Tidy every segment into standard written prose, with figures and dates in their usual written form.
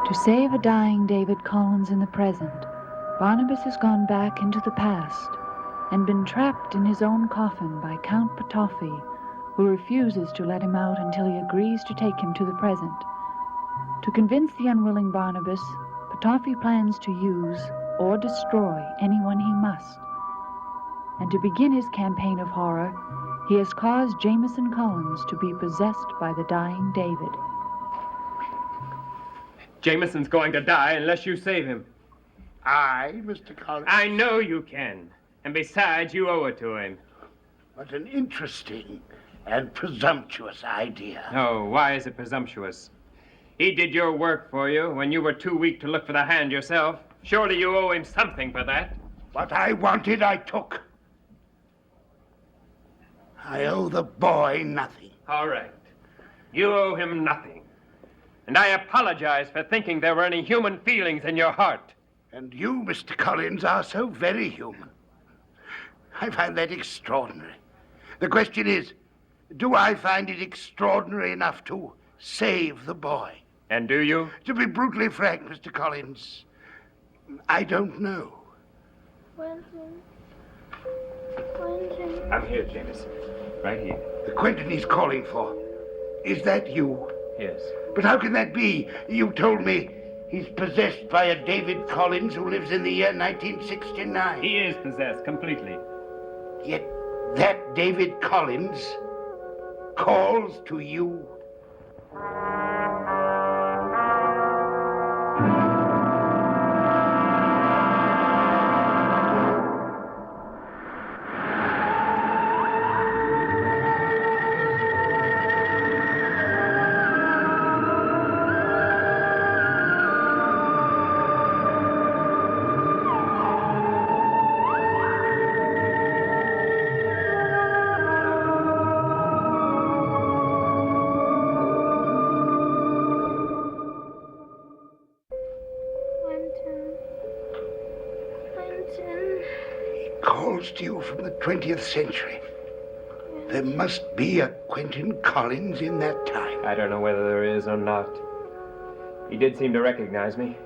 To save a dying David Collins in the present, Barnabas has gone back into the past and been trapped in his own coffin by Count Ptolemy, who refuses to let him out until he agrees to take him to the present. To convince the unwilling Barnabas, Ptolemy plans to use or destroy anyone he must. And to begin his campaign of horror, he has caused Jameson Collins to be possessed by the dying David. Jameson's going to die unless you save him. I, Mr. Collins? I know you can. And besides, you owe it to him. What an interesting and presumptuous idea. Oh, why is it presumptuous? He did your work for you when you were too weak to look for the hand yourself. Surely you owe him something for that. What I wanted, I took. I owe the boy nothing. All right. You owe him nothing. And I apologize for thinking there were any human feelings in your heart. And you, Mr. Collins, are so very human. I find that extraordinary. The question is, do I find it extraordinary enough to save the boy? And do you? To be brutally frank, Mr. Collins, I don't know. Quentin. I'm here, Jameson. Right here. The Quentin he's calling for. Is that you? Yes. But how can that be? You told me he's possessed by a David Collins who lives in the year 1969. He is possessed completely. Yet that David Collins calls to you. To you from the 20th century. There must be a Quentin Collins in that time. I don't know whether there is or not. He did seem to recognize me.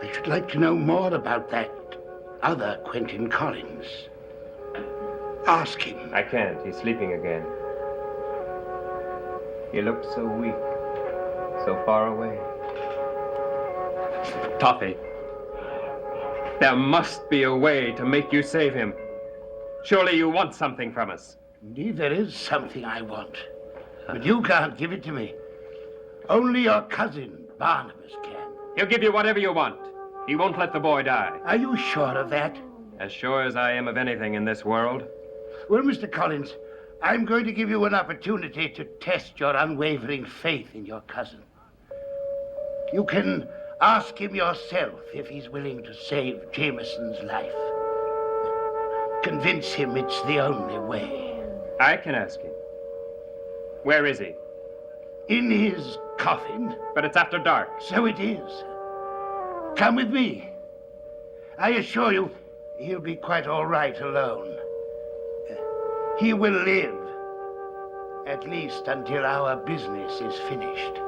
I should like to know more about that other Quentin Collins. Ask him. I can't. He's sleeping again. He looked so weak, so far away. Toffee. There must be a way to make you save him. Surely you want something from us. Indeed, there is something I want. But you can't give it to me. Only your cousin, Barnabas, can. He'll give you whatever you want. He won't let the boy die. Are you sure of that? As sure as I am of anything in this world. Well, Mr. Collins, I'm going to give you an opportunity to test your unwavering faith in your cousin. You can ask him yourself if he's willing to save Jameson's life. Convince him it's the only way. I can ask him. Where is he? In his coffin. But it's after dark. So it is. Come with me. I assure you, he'll be quite all right alone. He will live, at least until our business is finished.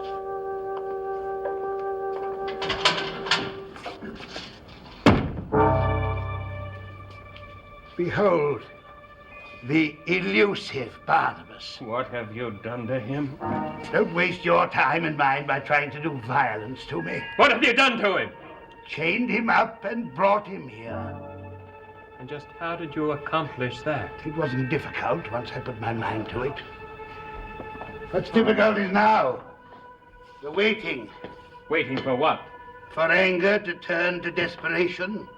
Behold, the elusive Barnabas. What have you done to him? Don't waste your time and mine by trying to do violence to me. What have you done to him? Chained him up and brought him here. And just how did you accomplish that? It wasn't difficult once I put my mind to it. What's difficult is now. The waiting. Waiting for what? For anger to turn to desperation.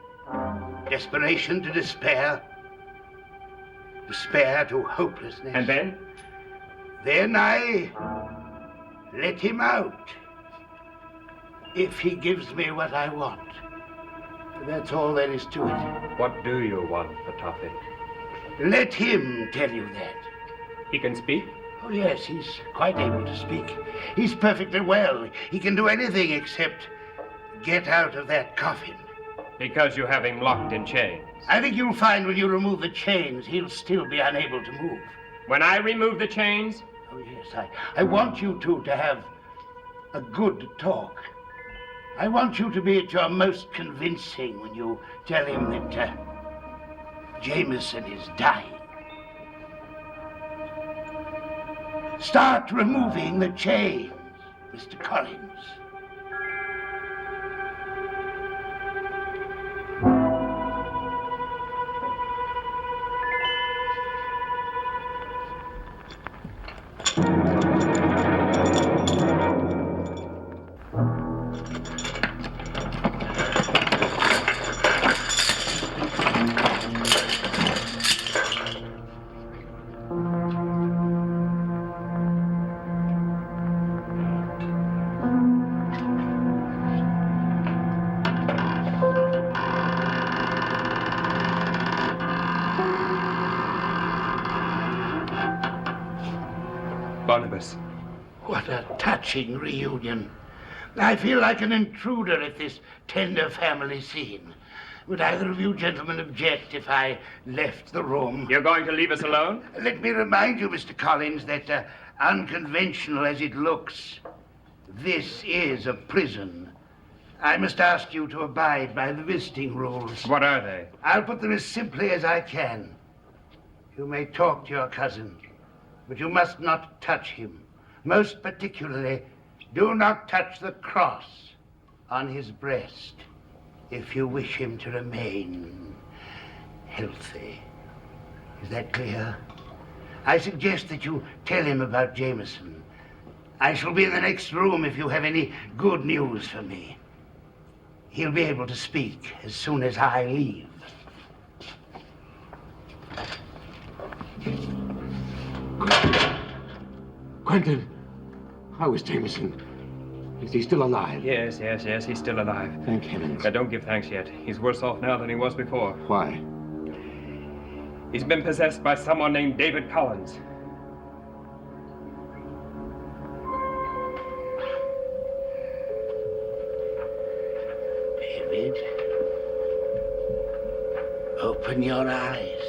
Desperation to despair. Despair to hopelessness. And then? Then I let him out. If he gives me what I want. That's all there is to it. What do you want, Ptolemy? Let him tell you that. He can speak? Oh, yes, he's quite able to speak. He's perfectly well. He can do anything except get out of that coffin. Because you have him locked in chains. I think you'll find when you remove the chains, he'll still be unable to move. When I remove the chains? Oh, yes, I want you two to have a good talk. I want you to be at your most convincing when you tell him that Jameson is dying. Start removing the chains, Mr. Collins. Barnabas. What a touching reunion. I feel like an intruder at this tender family scene. Would either of you gentlemen object if I left the room? You're going to leave us alone? Let me remind you, Mr. Collins, that unconventional as it looks, this is a prison. I must ask you to abide by the visiting rules. What are they? I'll put them as simply as I can. You may talk to your cousin, but you must not touch him. Most particularly, do not touch the cross on his breast if you wish him to remain healthy. Is that clear? I suggest that you tell him about Jameson. I shall be in the next room if you have any good news for me. He'll be able to speak as soon as I leave. Quentin, how is Jameson? Is he still alive? Yes, he's still alive. Thank heavens. Now, don't give thanks yet. He's worse off now than he was before. Why? He's been possessed by someone named David Collins. David, open your eyes.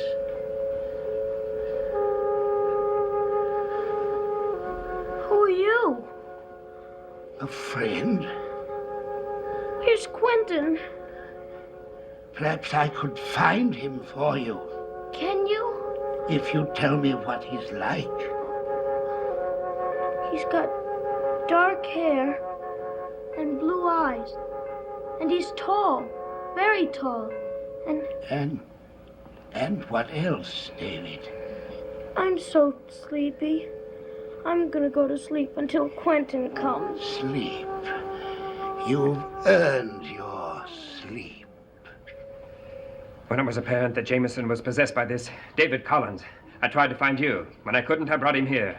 Who are you? A friend? Where's Quentin? Perhaps I could find him for you, Can you? if you tell me what he's like. He's got dark hair and blue eyes. And he's tall, very tall. And what else, David? I'm so sleepy. I'm gonna go to sleep until Quentin comes. Sleep. You've earned your sleep. When it was apparent that Jameson was possessed by this David Collins, I tried to find you. When I couldn't, I brought him here.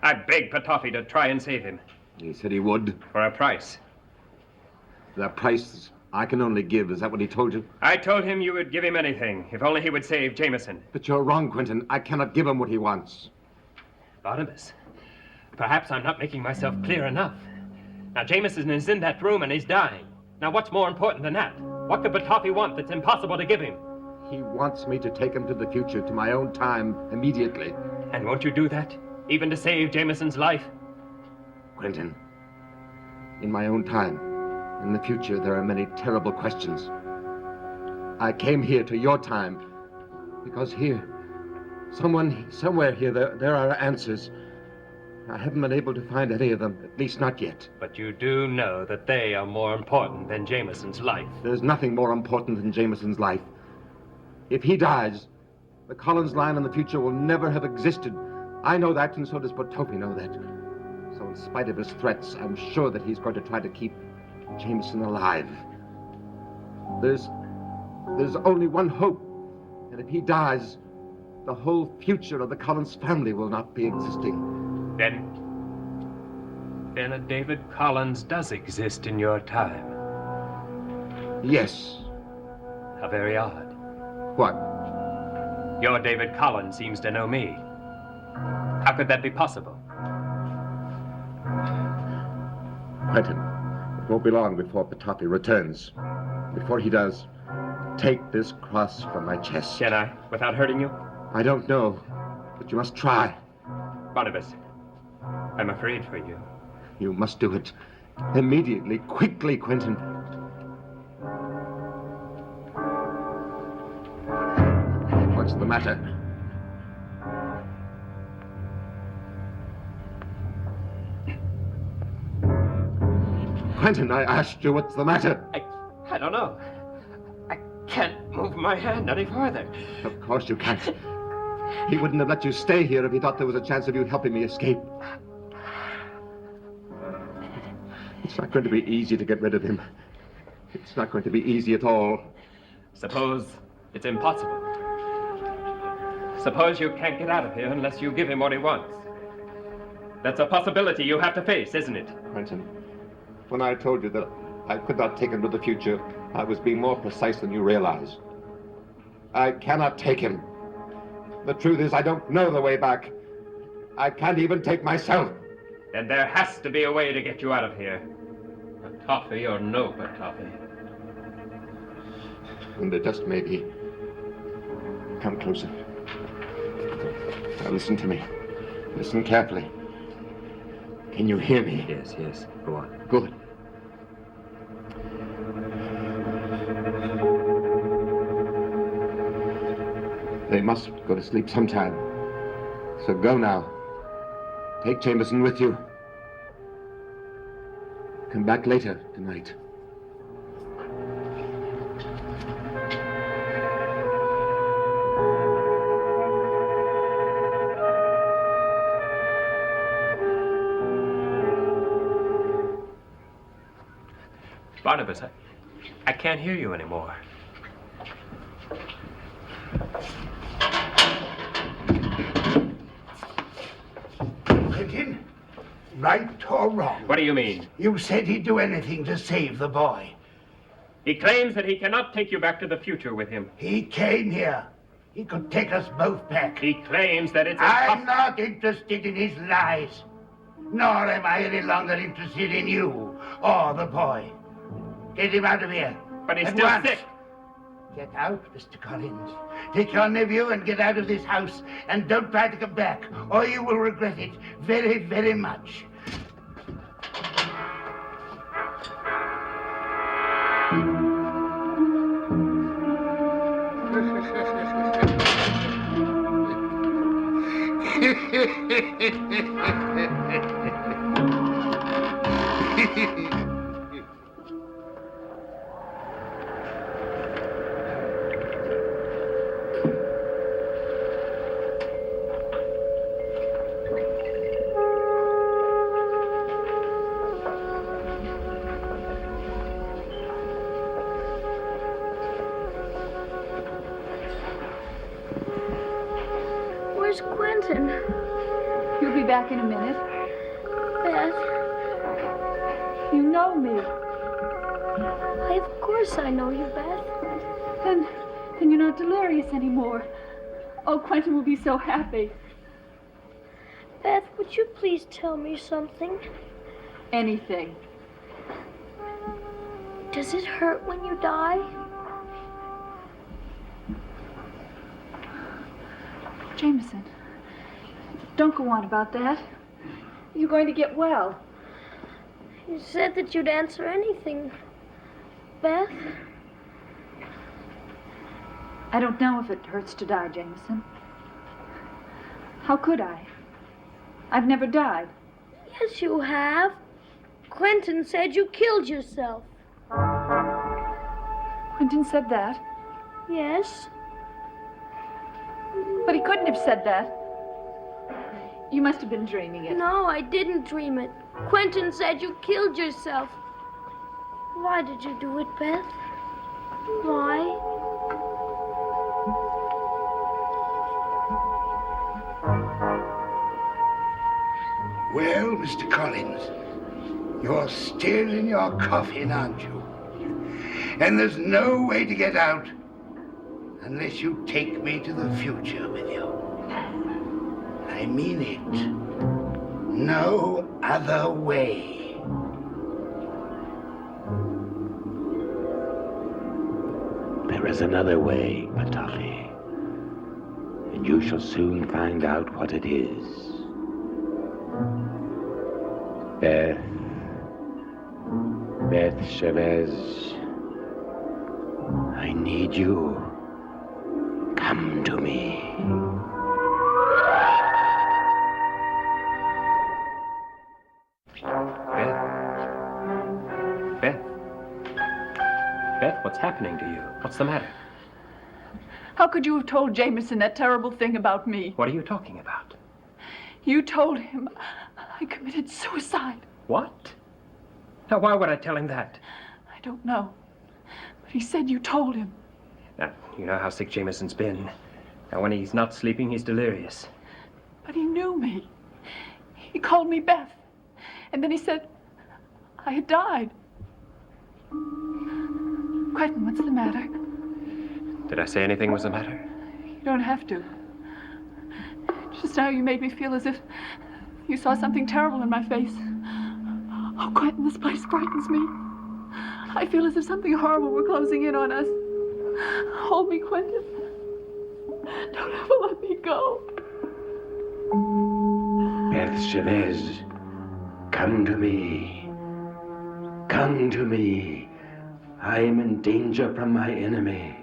I begged Petofi to try and save him. He said he would. For a price. The price I can only give, is that what he told you? I told him you would give him anything, if only he would save Jameson. But you're wrong, Quentin. I cannot give him what he wants. Barnabas, perhaps I'm not making myself clear enough. Now, Jameson is in that room and he's dying. Now, what's more important than that? What could Petofi want that's impossible to give him? He wants me to take him to the future, to my own time, immediately. And won't you do that? Even to save Jameson's life? Quentin, in my own time, in the future, there are many terrible questions. I came here to your time because here, somewhere here, there are answers. I haven't been able to find any of them, at least not yet. But you do know that they are more important than Jameson's life. There's nothing more important than Jameson's life. If he dies, the Collins line in the future will never have existed. I know that, and so does Petofi know that. So in spite of his threats, I'm sure that he's going to try to keep Jameson alive. There's only one hope, and if he dies, the whole future of the Collins family will not be existing. Then a David Collins does exist in your time. Yes. How very odd. What? Your David Collins seems to know me. How could that be possible? Quentin, it won't be long before Petofi returns. Before he does, take this cross from my chest. Can I, without hurting you? I don't know, but you must try. Barnabas, I'm afraid for you. You must do it. Immediately, quickly, Quentin. What's the matter? Quentin, I asked you what's the matter. I don't know. I can't move my hand any farther. Of course you can't. He wouldn't have let you stay here if he thought there was a chance of you helping me escape. It's not going to be easy to get rid of him. It's not going to be easy at all. Suppose it's impossible. Suppose you can't get out of here unless you give him what he wants. That's a possibility you have to face, isn't it? Quentin, when I told you that I could not take him to the future, I was being more precise than you realize. I cannot take him. The truth is, I don't know the way back. I can't even take myself. Then there has to be a way to get you out of here. Petofi or no Petofi. And there just may be. Come closer. Now listen to me. Listen carefully. Can you hear me? Yes. Go on. Good. They must go to sleep sometime. So go now. Take Jameson with you. Come back later tonight. Barnabas, I can't hear you anymore. Quentin, right or wrong? What do you mean? You said he'd do anything to save the boy. He claims that he cannot take you back to the future with him. He came here. He could take us both back. He claims that it's I'm not interested in his lies. Nor am I any longer interested in you or the boy. Get him out of here. But he's At still once. sick. Get out, Mr. Collins. Take your nephew and get out of this house. And don't try to come back, or you will regret it very, very much. Where's Quentin? You'll be back in a minute. Beth, You know me. of course I know you, Beth. Then you're not delirious anymore. Oh, Quentin will be so happy. Beth, would you please tell me something? Anything. Does it hurt when you die? Jameson, don't go on about that. You're going to get well. You said that you'd answer anything. Beth? I don't know if it hurts to die, Jameson. How could I? I've never died. Yes, you have. Quentin said you killed yourself. Quentin said that, Yes? but he couldn't have said that. You must have been dreaming it. No, I didn't dream it. Quentin said you killed yourself. Why did you do it, Beth? Why? Well, Mr. Collins, you're still in your coffin, aren't you? And there's no way to get out unless you take me to the future with you. I mean it. No other way. There is another way, Petofi, and you shall soon find out what it is. Beth, Beth Chavez, I need you. Come to me. Beth? Beth, what's happening to you? What's the matter? How could you have told Jameson that terrible thing about me? What are you talking about? You told him I committed suicide. What? Now, why would I tell him that? I don't know. But he said you told him. Now, you know how sick Jameson's been. Now, when he's not sleeping, he's delirious. But he knew me. He called me Beth. And then he said I had died. Quentin, what's the matter? Did I say anything was the matter? You don't have to. Just now you made me feel as if you saw something terrible in my face. Oh, Quentin, this place frightens me. I feel as if something horrible were closing in on us. Hold me, Quentin. Don't ever let me go. Beth Chavez, come to me. Come to me. I am in danger from my enemy.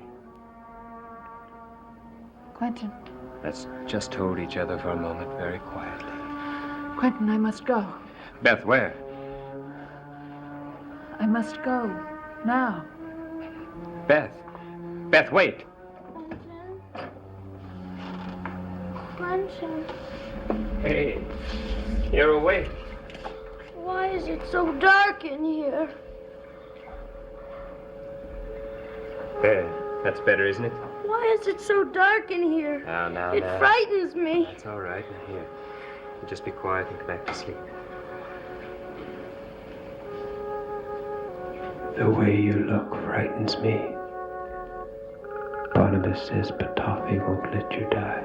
Quentin. Let's just hold each other for a moment very quietly. Quentin, I must go. Beth, where? I must go. Now. Beth. Beth, wait. Quentin, Hey, you're awake. why is it so dark in here? There. That's better, isn't it? Why is it so dark in here? Now. It frightens me. It's all right. Now, here. You just be quiet and go back to sleep. The way you look frightens me. Barnabas says Petofi won't let you die.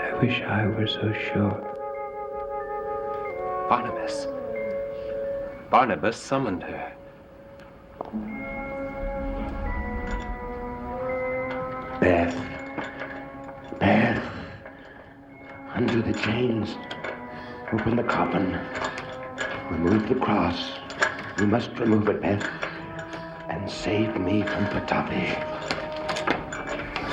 I wish I were so sure. Barnabas. Barnabas summoned her. Beth. Beth. Undo the chains. Open the coffin. Remove the cross. You must remove it, Beth. And save me from Petofi.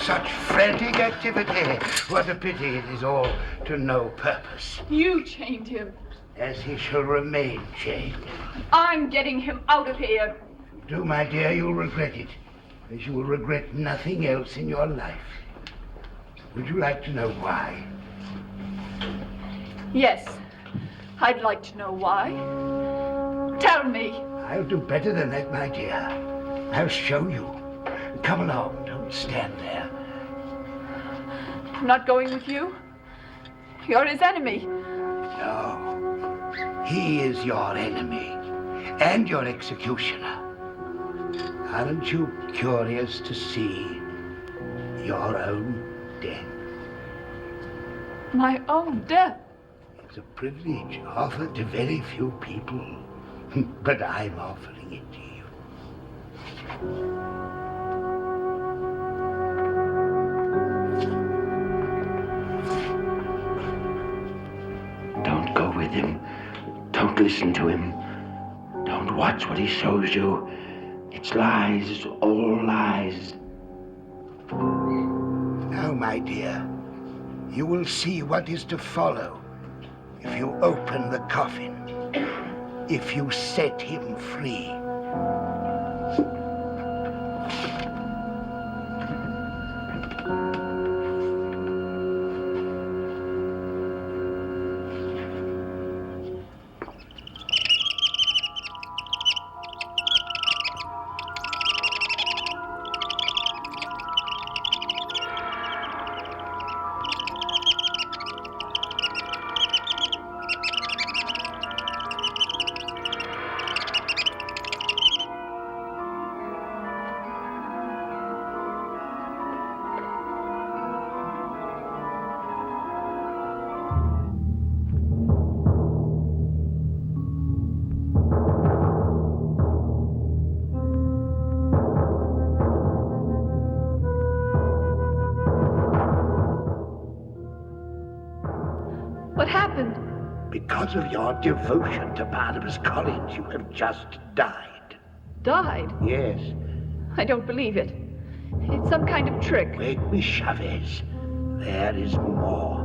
Such frantic activity. What a pity it is all to no purpose. You chained him. As he shall remain chained. I'm getting him out of here. Do, my dear, you'll regret it. As you will regret nothing else in your life. Would you like to know why? Yes. I'd like to know why. Tell me. I'll do better than that, my dear. I'll show you. Come along, don't stand there. I'm not going with you. You're his enemy. No. He is your enemy. And your executioner. Aren't you curious to see your own death? My own death. It's a privilege offered to very few people. But I'm offering it to you. Don't go with him. Don't listen to him. Don't watch what he shows you. It's lies, all lies. Now, my dear, you will see what is to follow if you open the coffin, if you set him free. Because of your devotion to Barnabas Collins, you have just died. Died? Yes. I don't believe it. It's some kind of trick. Wait, Miss Chavez. There is more.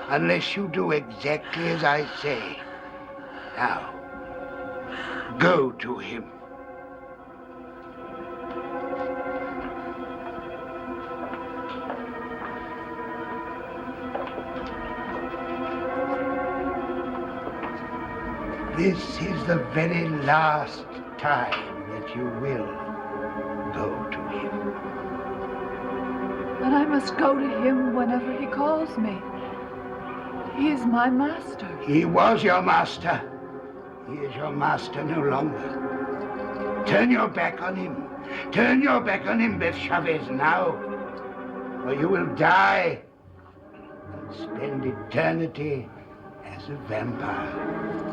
Unless you do exactly as I say. Now, go to him. This is the very last time that you will go to him. But I must go to him whenever he calls me. He is my master. He was your master. He is your master no longer. Turn your back on him. Turn your back on him, Beth Chavez, now. Or you will die and spend eternity as a vampire.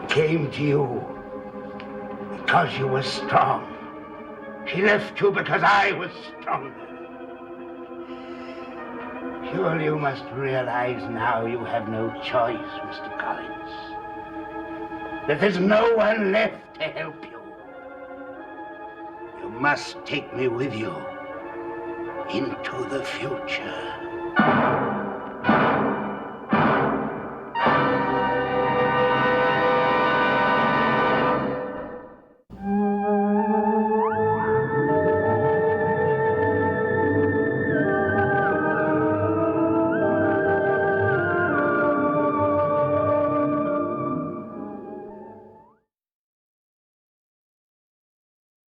Came to you because you were strong. She left you because I was stronger. Surely you must realize now you have no choice, Mr. Collins. That there's no one left to help you. You must take me with you into the future.